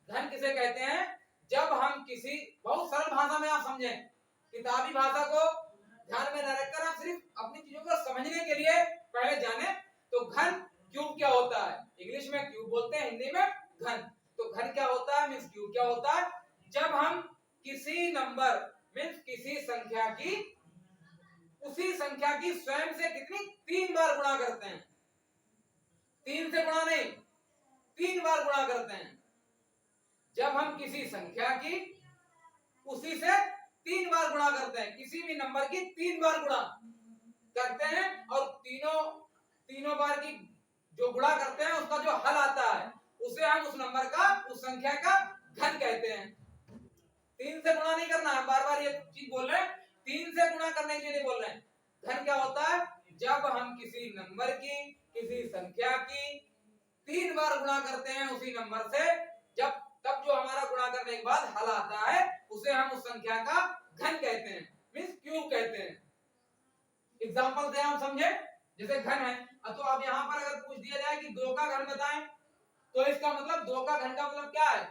घन किसे कहते हैं, जब हम किसी, बहुत सरल भाषा में आप समझें, किताबी भाषा को ध्यान में न रखकर आप सिर्फ अपनी चीजों को समझने के लिए पहले जाने। तो घन क्यूब क्या होता है, इंग्लिश में क्यूब बोलते हैं, हिंदी में घन। तो घन क्या होता है मीन्स क्यूब क्या होता है, जब हम किसी नंबर मीन्स किसी संख्या की उसी संख्या की स्वयं से कितनी, 3 बार गुणा करते हैं। 3 से गुणा नहीं, 3 बार गुणा करते हैं। जब हम किसी संख्या की उसी से 3 बार गुणा करते हैं, किसी भी नंबर की 3 बार गुणा करते हैं, और तीनों बार की जो गुणा करते हैं उसका जो हल आता है उसे हम उस नंबर का, उस संख्या का घन कहते हैं। 3 से गुणा नहीं करना है, बार बार ये चीज बोल रहे हैं, 3 से गुणा करने के लिए नहीं बोल रहे हैं। घन क्या होता है, जब हम किसी नंबर की, किसी संख्या की 3 बार गुणा करते हैं उसी नंबर से, जब तब जो हमारा गुणा करने के बाद हल आता है उसे हम उस संख्या का घन कहते हैं, मीन्स क्यूब कहते हैं। एग्जांपल से हम समझे, जैसे घन है, तो अब यहाँ पर अगर पूछ दिया जाए कि 2 का घन बताएं, तो इसका मतलब 2 का घन का मतलब क्या है,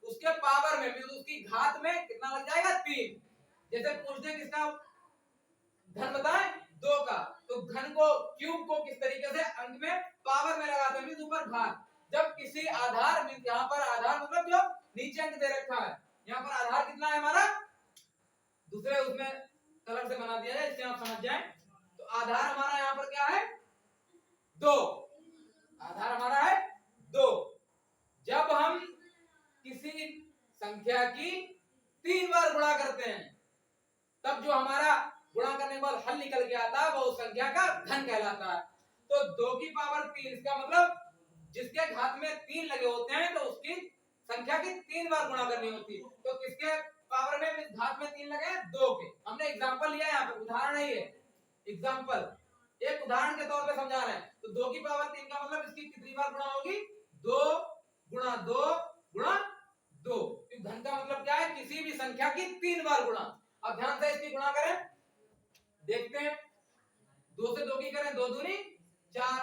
उसके पावर में, उसकी घात में कितना लग जाएगा, 3। जैसे पूछते हैं किसका घन बताएं, 2 का, तो घन को, क्यूब को किस तरीके से अंक में पावर में लगाते हैं, ऊपर घात। जब किसी आधार, यहाँ पर आधार मतलब जो नीचे अंक दे रखा है, यहाँ पर आधार कितना है हमारा, दूसरे उसमें कलर से बना दिया जाए इससे आप समझ जाएं। तो आधार हमारा यहाँ पर क्या है, 2, आधार हमारा है 2। जब हम किसी संख्या की 3 बार गुणा करते हैं, तब जो हमारा गुणा करने के बाद हल निकल के आता है वो उस संख्या का घन कहलाता है। तो 2 की पावर 3, इसका मतलब जिसके घात में 3 लगे होते हैं तो उसकी संख्या की 3 बार गुणा करनी होती है। तो किसके पावर में घात में 3 लगे हैं, 2 के। हमने एग्जांपल लिया है, यहाँ पे उदाहरण है, ये एग्जांपल एक उदाहरण के तौर पे समझा रहे हैं। तो 2 की पावर 3 का मतलब इसकी कितनी बार गुणा होगी, 2 गुणा 2 गुणा 2। घन का मतलब क्या है, किसी भी संख्या की 3 बार गुणा। अब ध्यान से इसकी गुणा करें, देखते हैं, 2 से 2 की करें, 2 दूनी 4,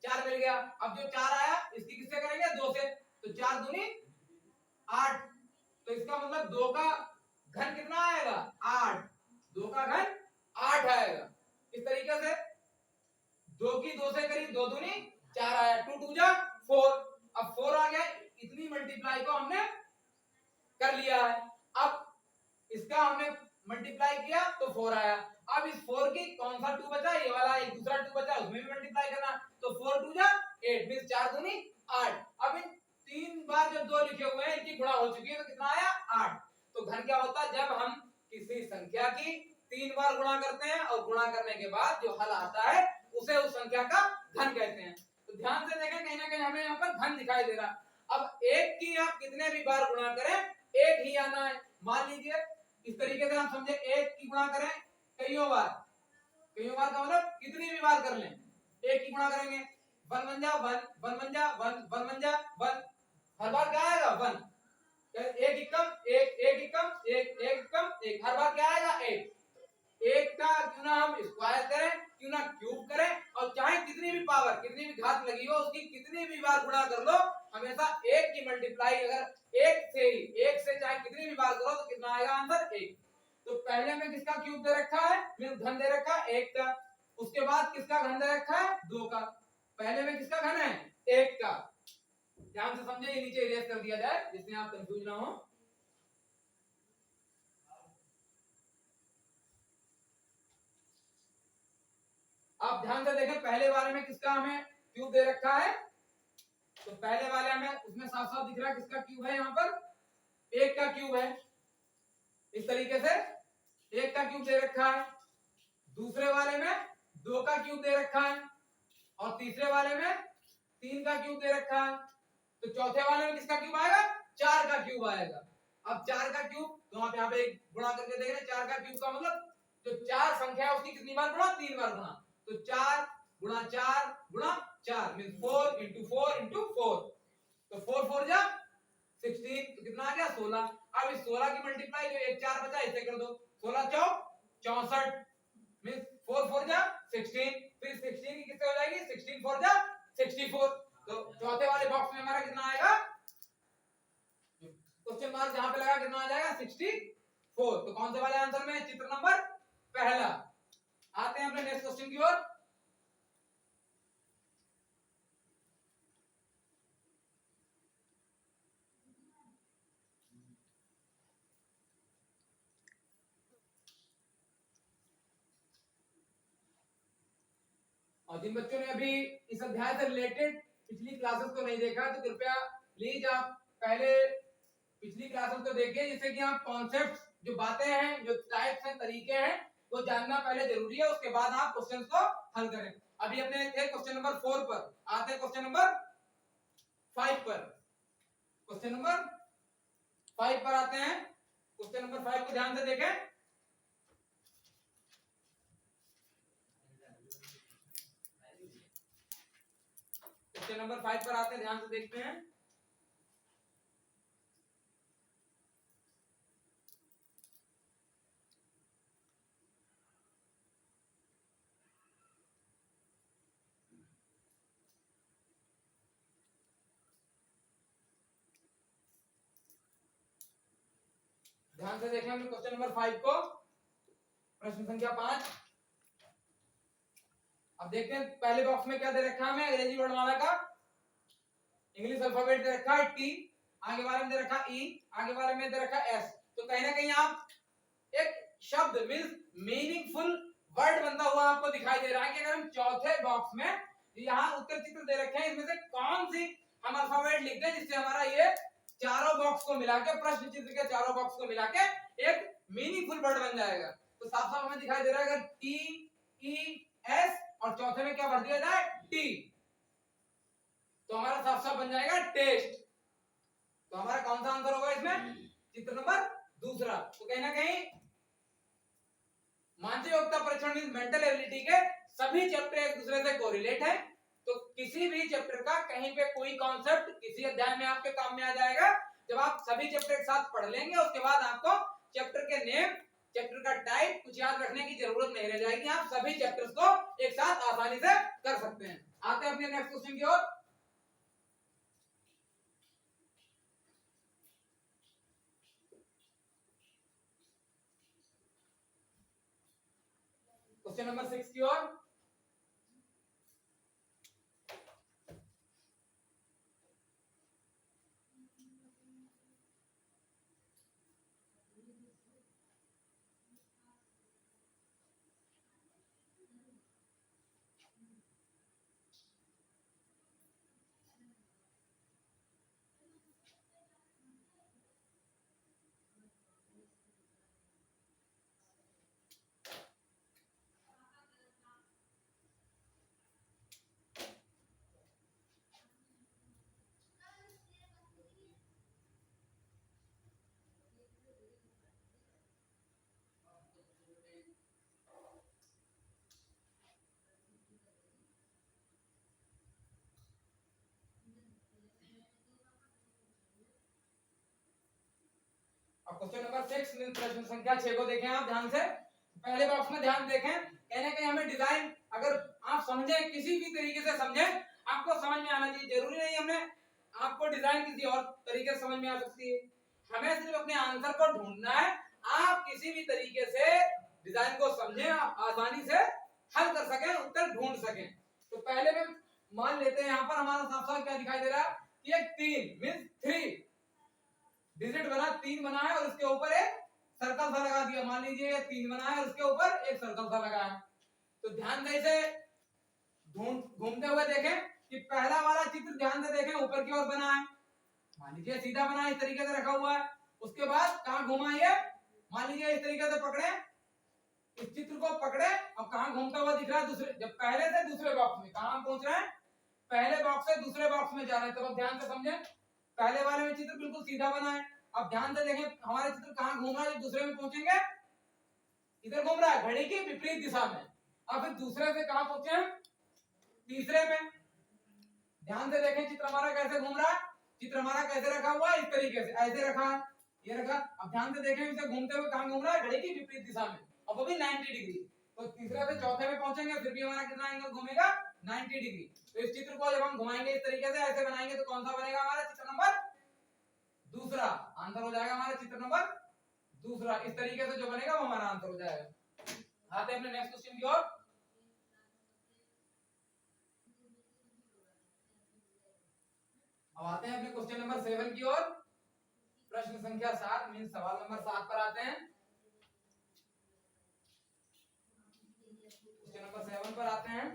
4 मिल गया। अब जो 4 आया इसकी किससे करेंगे, 2 से, तो 4 दूनी 8। तो इसका मतलब 2 का घन कितना आएगा, 8। 2 का घन 8 आएगा। इस तरीके से 2 की 2 से करी, 2 दूनी 4 आया, 2 2 जा 4। अब 4 आ गया, इतनी मल्टीप्लाई को हमने कर लिया है। अब इसका हमने मल्टीप्लाई किया तो 4 आया। अब इस 4 की कौन सा 2 बचा, ये वाला एक दूसरा 2 बचा, उसमें भी मल्टीप्लाई करना। तो 4 2 जा 8 मींस 4 दूनी 8। अब इन 3 बार जब 2 लिखे हुए हैं इनकी गुणा हो चुकी है, तो कितना आया, 8। तो घन क्या होता है, जब हम किसी संख्या की 3 बार गुणा करते हैं और गुणा करने के बाद जो हल आता है उसे उस संख्या का घन कहते हैं। तो ध्यान से देखें, कहीं ना कहीं हमें यहाँ पर घन दिखाई दे रहा। अब 1 की आप कितने भी बार गुणा करें 1 ही आना है। मान लीजिए इस तरीके से हम समझे, 1 की गुणा करें कईयों बार, कईयों बार का मतलब कितनी भी बार कर लें, 1 की गुणा करेंगे, 1 बन जा 1, 1 बन जा 1, 1 बन जा 1, हर बार क्या आएगा 1। 1 एकम 1, 1 एकम 1, 1 एकम 1, हर बार क्या आएगा 1। 1 का क्यों ना हम स्क्वायर करें, क्यों ना क्यूब करें, और चाहे कितनी भी पावर, कितनी भी घात लगी हो, उसकी कितनी भी बार गुणा कर लो, हमेशा 1 की मल्टीप्लाई अगर 1 से चाहे कितनी भी बार करो तो कितना आएगा आंसर 1। तो पहले में किसका क्यूब दे रखा है, घन दे रखा है 1 का, उसके बाद किसका घन दे रखा है 2 का, पहले में किसका घन है 1 का। ध्यान से समझे, ये नीचे इरेज कर दिया जाए जिसमें आप कंफ्यूज ना हो। आप ध्यान से देखें, पहले वाले में किसका हमें क्यूब दे रखा है, तो पहले वाले में उसमें साफ साफ दिख रहा है किसका क्यूब है, यहाँ पर 1 का क्यूब है, इस तरीके से 1 का क्यूब दे रखा है। दूसरे वाले में 2 का क्यूब दे रखा है और तीसरे वाले में 3 का क्यूब दे रखा है। तो चौथे वाले में किसका क्यूब आएगा 4 का क्यूब आएगा। अब 4 का क्यूब तो आप यहाँ पे गुणा करके देख रहे हैं, 4 का क्यूब का मतलब जो 4 संख्या है उसकी कितनी बार गुणा 3 बार गुणा, तो 4 गुणा 4 गुणा 4 मींस 4 into 4 into 4, तो 4 4 जा 16, तो कितना आ गया 16। अब इस 16 की मल्टीप्लाई जो 1 4 बचा इसे कर दो, 16 चौक 64 मींस 4 4 जा 16, फिर 16 की कितने हो जाएगी 16 4 जा 64। तो चौथे वाले बॉक्स में हमारा कितना आएगा, क्वेश्चन मार्क जहां पे लगा कितना आ जाएगा 64। तो कौन से वाले आंसर में, चित्र नंबर पहला। आते हैं अपने नेक्स्ट क्वेश्चन की ओर। और जिन बच्चों ने अभी इस अध्याय से रिलेटेड पिछली क्लासेस को नहीं देखा तो कृपया प्लीज आप पहले पिछली क्लासेस को देखें, जिससे कि आप कॉन्सेप्ट्स जो बातें हैं, जो टाइप्स हैं, तरीके हैं, वो जानना पहले जरूरी है, उसके बाद आप क्वेश्चंस को हल करें। अभी अपने थे क्वेश्चन नंबर 4 पर, आते हैं क्वेश्चन नंबर 5 पर। क्वेश्चन नंबर 5 पर आते हैं। क्वेश्चन नंबर 5 को ध्यान से देखें। क्वेश्चन नंबर 5 पर आते हैं, ध्यान से देखते हैं। ध्यान से देखें हमने क्वेश्चन नंबर 5 को, प्रश्न संख्या 5। अब देखते हैं पहले बॉक्स में क्या दे रखा है हमें, अंग्रेजी वर्णमाला का इंग्लिश अल्फाबेट दे रखा है टी, आगे वाले में दे रखा ई, आगे वाले में दे रखा एस। तो कहीं ना कहीं आप एक शब्द मींस मीनिंगफुल वर्ड बनता हुआ आपको दिखाई दे रहा है कि अगर हम चौथे बॉक्स में यहाँ उत्तर चित्र दे रखे हैं, इसमें से कौन सी हम अल्फाबेट लिख दें जिससे हमारा ये चारों बॉक्स को मिला के, प्रश्न चित्र के चारों बॉक्स को मिला के एक मीनिंगफुल वर्ड बन जाएगा। तो साफ साफ हमें दिखाई दे रहा है अगर टी ई एस और चौथे में क्या भर दिया जाए टी, तो हमारा साफ साफ बन जाएगा टेस्ट। तो हमारा कौन सा आंसर होगा इसमें, चित्र नंबर दूसरा। तो कहीं ना कहीं मानसिक योग्यता परीक्षण मेंटल एबिलिटी के सभी चैप्टर एक दूसरे से कोरिलेट है। तो किसी भी चैप्टर का कहीं पे कोई कॉन्सेप्ट किसी अध्याय में आपके काम में आ जाएगा। जब आप सभी चैप्टर एक साथ पढ़ लेंगे उसके बाद आपको चैप्टर के नेम, चैप्टर का टाइप कुछ याद रखने की जरूरत नहीं रह जाएगी, आप सभी चैप्टर्स को एक साथ आसानी से कर सकते हैं। आते हैं अपने नेक्स्ट क्वेश्चन की ओर। क्वेश्चन नंबर 6 की ओर। क्वेश्चन नंबर 6 प्रश्न संख्या 6 को देखें आप ध्यान से। पहले बॉक्स में ध्यान देखें, कहने कहीं हमें डिजाइन अगर आप समझे किसी भी तरीके से समझे, आपको समझ में आना चाहिए। जरूरी नहीं हमने आपको डिजाइन किसी और तरीके से समझ में आ सकती है, हमें सिर्फ अपने आंसर को ढूंढना है। आप किसी भी तरीके से डिजाइन को समझे, आप आसानी से हल कर सके, उत्तर ढूंढ सके। तो पहले में मान लेते हैं यहाँ पर हमारा साफ साफ क्या दिखाई दे रहा है कि एक 3 मींस 3 डिजिट बना, 3 बना है और उसके ऊपर एक सर्कल सा लगा दिया। मान लीजिए ये 3 बना है और उसके ऊपर एक सर्कल सा लगा है। तो ध्यान से इसे घूमते हुए देखें कि पहला वाला चित्र ध्यान से देखें ऊपर की ओर बना है, मान लीजिए सीधा बना है, इस तरीके से रखा हुआ है। उसके बाद कहां घुमा ये, मान लीजिए इस तरीके से पकड़े, इस चित्र को पकड़े और कहां घूमता हुआ दिख रहा है, दूसरे, जब पहले से दूसरे बॉक्स में, कहां पहुंच रहे हैं, पहले बॉक्स से दूसरे बॉक्स में जा रहे हैं। तो अब ध्यान से समझें, पहले वाले में चित्र बिल्कुल सीधा बना है, अब ध्यान से देखें हमारा चित्र कहां घूम रहा है, जब दूसरे में पहुंचेंगे इधर घूम रहा है घड़ी की विपरीत दिशा में। अब फिर दूसरे से कहां पहुंचे हैं, तीसरे में। ध्यान से देखें चित्र हमारा कैसे घूम रहा है, चित्र हमारा कैसे रखा हुआ है, इस तरीके से ऐसे रखा है, ये रखा। अब ध्यान से देखें इसे घूमते हुए कहां घूम रहा है, घड़ी की विपरीत दिशा में, और वो भी 90 डिग्री। तो तीसरे से चौथे में पहुंचेंगे फिर भी हमारा कितना एंगल घूमेगा, 90 डिग्री। तो इस चित्र को जब हम घुमाएंगे इस तरीके से, ऐसे बनाएंगे, तो कौन सा बनेगा हमारा चित्र नंबर दूसरा, आंसर हो जाएगा हमारा चित्र नंबर दूसरा। इस तरीके से जो बनेगा वो हमारा आंसर हो जाएगा। आते हैं अपने नेक्स्ट क्वेश्चन की ओर। अब आते हैं अपने क्वेश्चन नंबर 7 की ओर। प्रश्न संख्या 7 मीन सवाल नंबर 7 पर आते हैं। क्वेश्चन नंबर 7 पर आते हैं।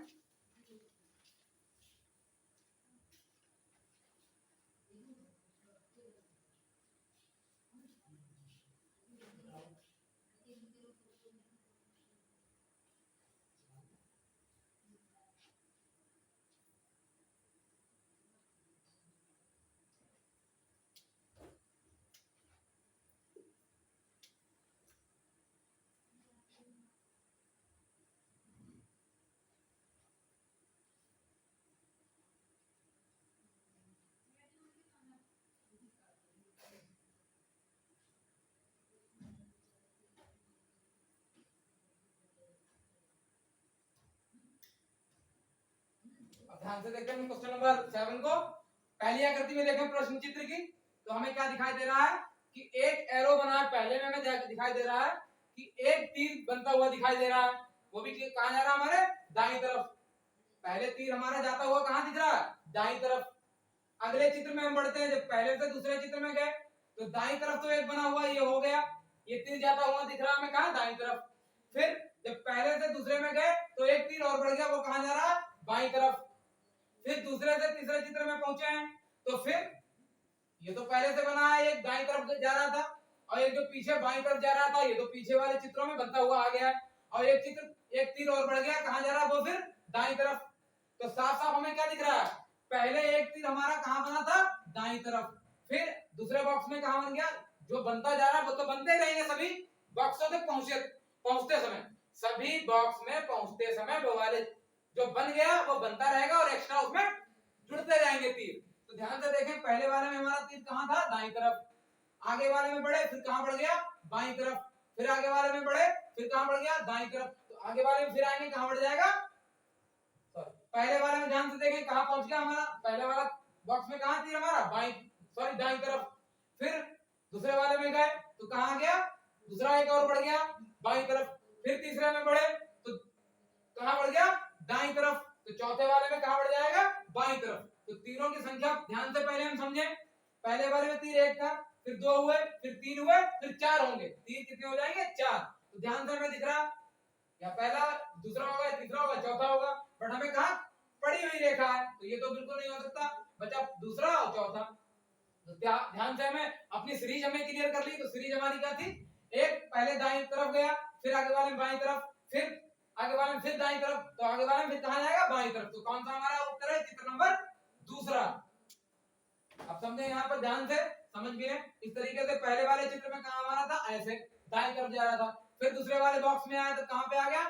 ध्यान से देखते हैं क्वेश्चन नंबर 7 को। पहली आकृति में देखें प्रश्न चित्र की, तो हमें क्या दिखाई दे रहा है कि एक एरो बना है। पहले में हमें दिखाई दे रहा है कि एक तीर बनता हुआ दिखाई दे रहा है, वो भी कहां जा रहा है, हमारे दाईं तरफ। पहले तीर हमारा जाता हुआ कहां दिख रहा है, दाईं तरफ। अगले चित्र में हम बढ़ते हैं, जब पहले से दूसरे चित्र में गए तो दाईं तरफ तो एक बना हुआ ये हो गया, ये तीर जाता हुआ दिख रहा है हमें कहां, दाईं तरफ। फिर जब पहले से दूसरे में गए तो एक तीर और बढ़ गया, वो कहां जा रहा है, बाईं तरफ। फिर दूसरे से तीसरे चित्र में पहुंचे हैं, तो फिर ये तो पहले से बना है, एक दाईं तरफ जा रहा था और एक जो पीछे बाईं तरफ जा रहा था, ये तो पीछे वाले चित्रों में बनता हुआ आ गया है। और एक चित्र, एक तीर और बढ़ गया, कहां जा रहा है, वो फिर दाईं तरफ। तो साफ साफ हमें क्या दिख रहा है, पहले एक तीर हमारा कहां बना था, दाईं तरफ। फिर दूसरे बॉक्स में कहां बन गया, जो बनता जा रहा है वो तो बनते ही रहेंगे सभी बॉक्सों तक पहुंचते समय, सभी बॉक्स में पहुंचते समय वो वाले जो बन गया वो बनता रहेगा और एक्स्ट्रा उसमें जुड़ते जाएंगे तीर। तो ध्यान से देखें, पहले वाले में हमारा तीर कहां था, दाईं तरफ। आगे वाले में बढ़े फिर कहां बढ़ गया, बाईं तरफ। फिर आगे वाले में बढ़े फिर कहां बढ़ गया, दाईं तरफ। तो आगे वाले में फिर आएंगे कहां बढ़ जाएगा, पहले वाले में ध्यान से देखें कहां पहुंच गया हमारा, पहले वाला बॉक्स में कहां तीर हमारा, दाईं तरफ। फिर दूसरे वाले में गए तो कहां गया, दूसरा एक और बढ़ गया बाईं तरफ। फिर तीसरे में बढ़े तो कहां बढ़ गया, दाईं तरफ। तो चौथे वाले में कहां बढ़ जाएगा, बाईं तरफ। तो तीरों की संख्या ध्यान से पहले हम समझे, पहले वाले में तीर एक था, फिर 2 हुए, फिर 3 हुए, फिर 4 होंगे। तीर कितने हो जाएंगे, 4। तो ध्यान से हमें दिख रहा या पहला, दूसरा होगा, तीसरा होगा, चौथा होगा, बट हमें कहा पड़ी हुई रेखा है, तो ये तो बिल्कुल नहीं हो सकता, बचा दूसरा और चौथा। तो ध्यान से हमें अपनी सीरीज हमने क्लियर कर ली। तो सीरीज हमारी क्या थी, एक पहले दाईं तरफ गया, फिर आगे वाले में बाईं तरफ, फिर आगे वाले में फिर दाईं तरफ, तो आगे वाले में फिर कहां जाएगा, बाईं तरफ। तो कौन सा हमारा उत्तर है, चित्र नंबर दूसरा। अब समझे, यहाँ पर ध्यान से समझ गए। इस तरीके से पहले वाले चित्र में कहां हमारा था, ऐसे दाईं तरफ जा रहा था। फिर दूसरे वाले बॉक्स में आया तो कहां पे आ गया,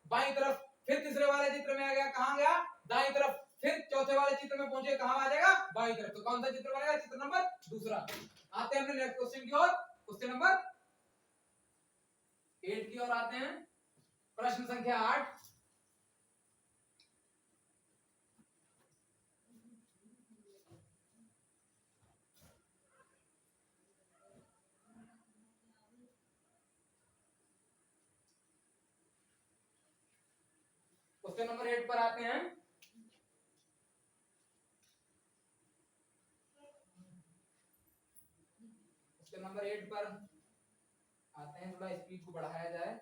बाईं तरफ। फिर तीसरे वाले चित्र में आ गया, कहां गया, दाईं तरफ। फिर चौथे वाले चित्र में पहुंचे, कहां आ जाएगा, बाईं तरफ। तो कौन सा चित्र बनेगा, चित्र नंबर दूसरा। आते हैं अपने नेक्स्ट क्वेश्चन की ओर। क्वेश्चन नंबर 8 की ओर आते हैं। प्रश्न संख्या 8। क्वेश्चन नंबर 8 पर आते हैं। क्वेश्चन नंबर 8 पर आते हैं, थोड़ा स्पीड को बढ़ाया जाए।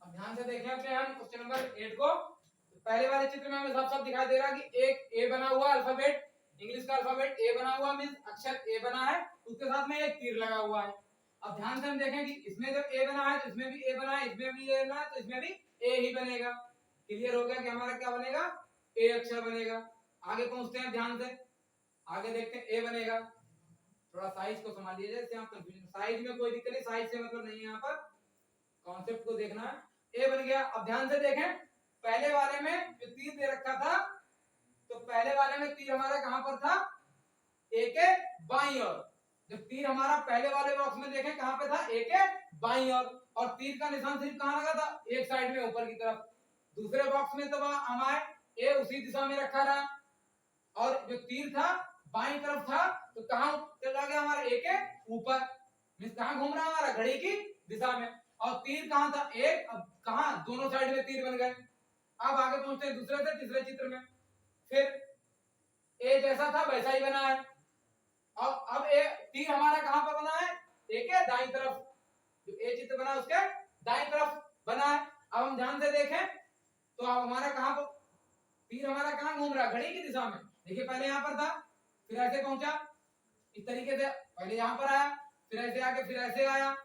अब ध्यान से देखें अपने हम क्वेश्चन नंबर 8 को। तो पहले वाले चित्र में हमें साफ साफ दिखाई दे रहा है कि एक ए बना हुआ अल्फाबेट, इंग्लिश का अल्फाबेट ए बना हुआ, मींस अक्षर ए बना है, उसके साथ में एक तीर लगा हुआ है। अब ध्यान से हम देखें कि इसमें जब ए बना है तो इसमें भी ए बना है, इसमें भी ए बना है तो इसमें भी ए ही बनेगा। क्लियर हो गया कि हमारा क्या बनेगा, ए अक्षर बनेगा। आगे पहुंचते हैं, ध्यान से आगे देखते हैं। ए बनेगा, थोड़ा साइज को संभालिए जैसे आप कंफ्यूजन, साइज में कोई दिक्कत नहीं, साइज से मतलब नहीं है, यहाँ पर कॉन्सेप्ट को देखना है। ए बन गया। अब ध्यान से देखें, पहले वाले में जो तीर दे रखा था, तो पहले वाले में तीर हमारा कहां पर था, ए के बाईं ओर। जब तीर हमारा पहले वाले बॉक्स में देखें कहां पे था, ए के बाईं ओर, और तीर का निशान सिर्फ कहां लगा था, एक साइड में ऊपर की तरफ। दूसरे बॉक्स में तो हमारे ए उसी दिशा में रखा रहा, और जो तीर था बाईं तरफ था, तो कहां चला गया हमारा, ए के ऊपर, मींस कहां घूम रहा है हमारा, घड़ी की दिशा में। और तीर कहां था, एक, अब कहां, दोनों साइड में तीर बन गए। अब आगे पहुंचते हैं दूसरे से तीसरे चित्र में। फिर ए जैसा था वैसा ही बना है, और अब ए तीर हमारा कहां पर बना है, ए के दाईं तरफ, जो ए चित्र बना उसके दाईं तरफ बना है। अब हम ध्यान से देखें तो अब हमारा कहां पर तीर हमारा कहां घूम रहा है, घड़ी की दिशा में। देखिए पहले यहां पर था, फिर ऐसे पहुंचा, इस तरीके से पहले यहां पर आया, फिर ऐसे आके फिर ऐसे आया,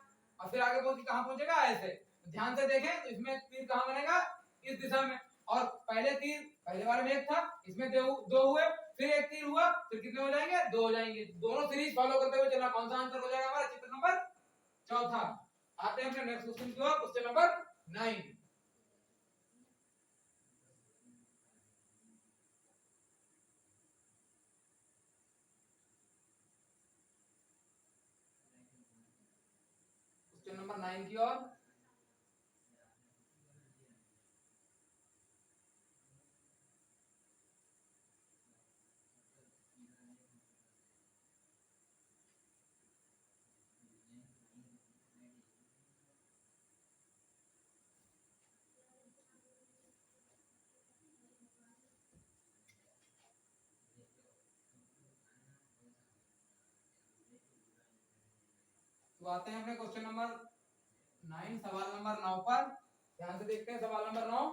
और फिर आगे पहुंच कहां पहुंचेगा, ऐसे। ध्यान से देखें तो इसमें तीर कहां बनेगा, इस दिशा में। और पहले तीर पहले वाले में एक था, इसमें दो हुए, फिर एक तीर हुआ, फिर कितने हो जाएंगे, दो हो जाएंगे। दोनों सीरीज फॉलो करते हुए चलना। कौन सा आंसर हो जाएगा हमारा, चित्र नंबर चौथा। आते हैं अपने नेक्स्ट क्वेश्चन की ओर, क्वेश्चन नंबर 9। क्वेश्चन नंबर 9 की ओर। तो आते हैं अपने क्वेश्चन नंबर 9, सवाल नंबर 9 पर। ध्यान से देखते हैं सवाल नंबर 9।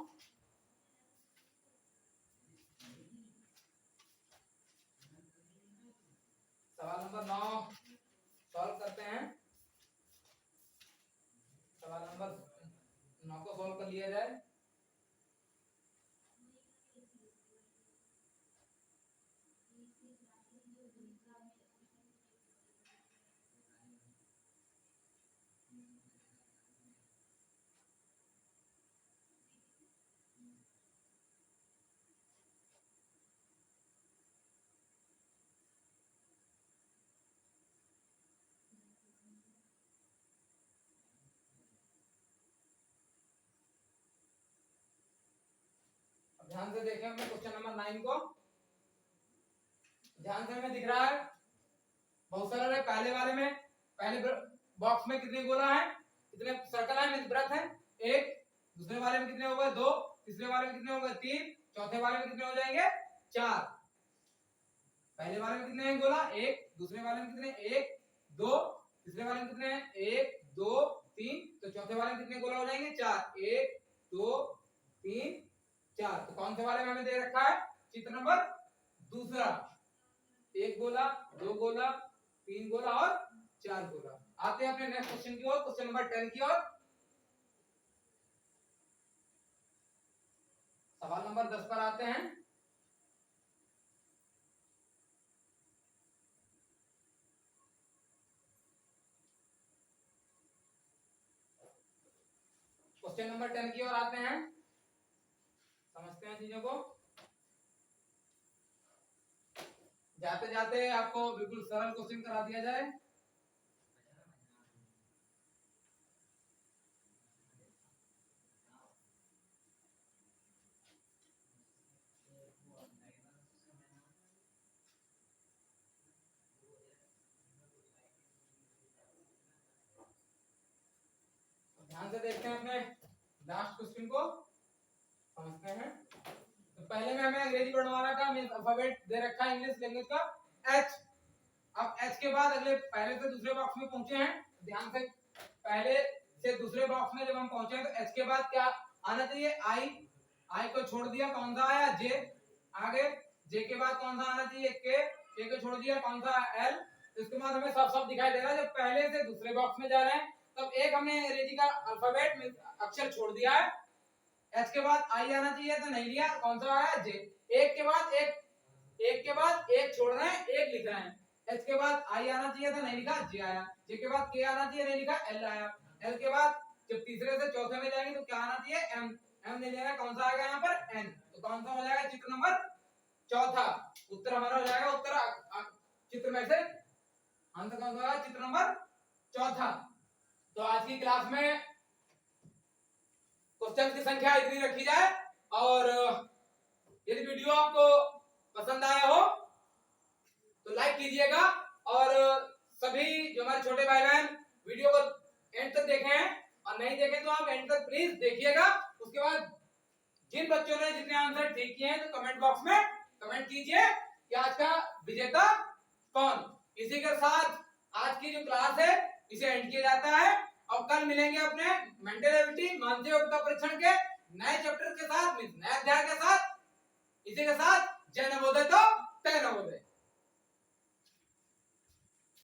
सवाल नंबर 9 सॉल्व करते हैं। सवाल नंबर 9 को सॉल्व कर लिया जाए। ध्यान से देखें अपने क्वेश्चन नंबर 9 को। ध्यान से हमें दिख रहा है बहुत सरल है। पहले वाले में पहले बॉक्स में कितने गोला है, कितने सर्कल है, मींस वृत्त है, एक। दूसरे वाले में कितने हो गए, दो। तीसरे वाले में कितने होंगे 3, चौथे वाले में कितने हो जाएंगे 4। पहले वाले में कितने हैं गोला 1, दूसरे वाले में कितने 1 2, तीसरे वाले में कितने हैं 1 2 3, तो चौथे वाले में कितने गोला हो जाएंगे 4, 1 2 3 4। तो कौन से वाले में हमें दे रखा है चित्र नंबर दूसरा, 1 गोला 2 गोला 3 गोला और 4 गोला। आते हैं अपने नेक्स्ट क्वेश्चन की ओर, क्वेश्चन नंबर 10 की ओर। सवाल नंबर 10 पर आते हैं। क्वेश्चन नंबर 10 की ओर आते हैं, समझते हैं चीजों को। जाते जाते आपको बिल्कुल सरल क्वेश्चन करा दिया जाए। ध्यान से देखते हैं अपने लास्ट क्वेश्चन को, समझते हैं। तो पहले में हमें अंग्रेजी वर्णमाला का मींस अल्फाबेट दे रखा है इंग्लिश लैंग्वेज का एच। अब एच के बाद अगले पहले से दूसरे बॉक्स में पहुंचे हैं, ध्यान से पहले से दूसरे बॉक्स में जब हम पहुंचे हैं तो एच के बाद क्या आना चाहिए आई, आई को छोड़ दिया कौन सा आया जे, आगे जे के बाद कौन सा आना चाहिए के को छोड़ दिया कौन सा एल। इसके बाद हमें सब सब दिखाई दे रहा है जब पहले से दूसरे बॉक्स में जा रहे हैं। तब एक हमने अंग्रेजी का अल्फाबेट अक्षर छोड़ दिया है, एच के बाद आई आना चाहिए तो नहीं लिया, कौन सा आया जे। एक के बाद एक छोड़ रहे हैं, एक लिख रहे हैं। एच के बाद आई आना चाहिए था नहीं लिखा जे आया, जे के बाद के आना चाहिए नहीं लिखा एल आया, एल के बाद जब तीसरे से चौथे में जाएंगे तो क्या आना चाहिए एम, एम नहीं लेना, कौन सा आएगा यहाँ पर एन। तो कौन सा हो जाएगा चित्र नंबर चौथा, उत्तर हमारा हो जाएगा उत्तर चित्र में से आंसर कौन सा होगा चित्र नंबर चौथा। तो आज की क्लास में क्वेश्चन की संख्या इतनी रखी जाए, और यदि वीडियो आपको पसंद आया हो तो लाइक कीजिएगा, और सभी जो हमारे छोटे भाई बहन वीडियो को एंड तक देखें हैं, और नहीं देखें तो आप एंड तक प्लीज देखिएगा। उसके बाद जिन बच्चों ने जितने आंसर ठीक किए हैं तो कमेंट बॉक्स में कमेंट कीजिए कि आज का विजेता कौन। इसी के साथ आज की जो क्लास है इसे एंड किया जाता है, और कल मिलेंगे अपने मेंटल एबिलिटी मानसिक योग्यता परीक्षण के नए चैप्टर के साथ, नए अध्याय के साथ। इसी के साथ जय नवोदय तो जय नवोदय।